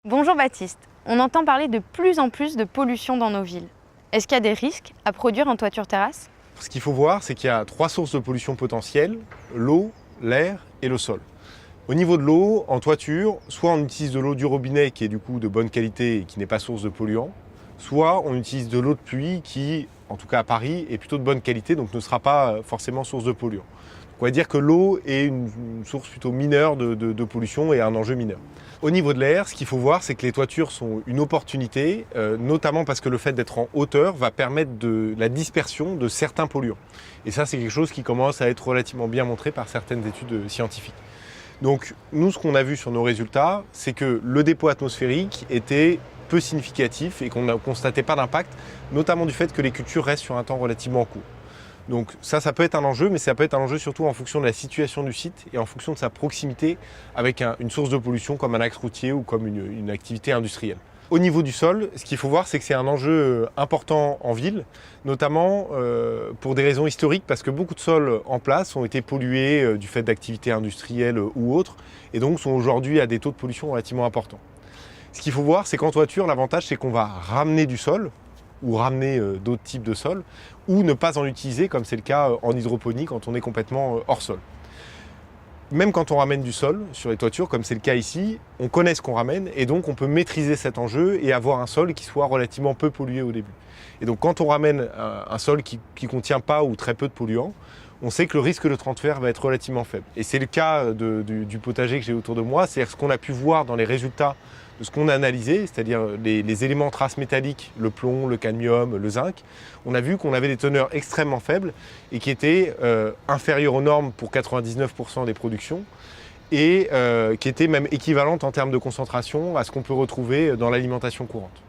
Bonjour Baptiste, on entend parler de plus en plus de pollution dans nos villes. Est-ce qu'il y a des risques à produire en toiture-terrasse? Ce qu'il faut voir, c'est qu'il y a 3 sources de pollution potentielles, l'eau, l'air et le sol. Au niveau de l'eau, en toiture, soit on utilise de l'eau du robinet qui est du coup de bonne qualité et qui n'est pas source de polluants, soit on utilise de l'eau de pluie qui, en tout cas à Paris, est plutôt de bonne qualité, donc ne sera pas forcément source de polluants. On va dire que l'eau est une source plutôt mineure de pollution et un enjeu mineur. Au niveau de l'air, ce qu'il faut voir, c'est que les toitures sont une opportunité, notamment parce que le fait d'être en hauteur va permettre de la dispersion de certains polluants. Et ça, c'est quelque chose qui commence à être relativement bien montré par certaines études scientifiques. Donc nous, ce qu'on a vu sur nos résultats, c'est que le dépôt atmosphérique était peu significatif et qu'on ne constatait pas d'impact, notamment du fait que les cultures restent sur un temps relativement court. Donc ça peut être un enjeu, mais ça peut être un enjeu surtout en fonction de la situation du site et en fonction de sa proximité avec une source de pollution comme un axe routier ou comme une activité industrielle. Au niveau du sol, ce qu'il faut voir, c'est que c'est un enjeu important en ville, notamment pour des raisons historiques, parce que beaucoup de sols en place ont été pollués du fait d'activités industrielles ou autres, et donc sont aujourd'hui à des taux de pollution relativement importants. Ce qu'il faut voir, c'est qu'en toiture, l'avantage, c'est qu'on va ramener du sol, ou ramener d'autres types de sols, ou ne pas en utiliser, comme c'est le cas en hydroponie quand on est complètement hors sol. Même quand on ramène du sol sur les toitures, comme c'est le cas ici, on connaît ce qu'on ramène et donc on peut maîtriser cet enjeu et avoir un sol qui soit relativement peu pollué au début. Et donc quand on ramène un sol qui ne contient pas ou très peu de polluants, on sait que le risque de transfert va être relativement faible. Et c'est le cas du potager que j'ai autour de moi, c'est-à-dire ce qu'on a pu voir dans les résultats de ce qu'on a analysé, c'est-à-dire les éléments traces métalliques, le plomb, le cadmium, le zinc. On a vu qu'on avait des teneurs extrêmement faibles et qui étaient inférieures aux normes pour 99% des productions et qui étaient même équivalentes en termes de concentration à ce qu'on peut retrouver dans l'alimentation courante.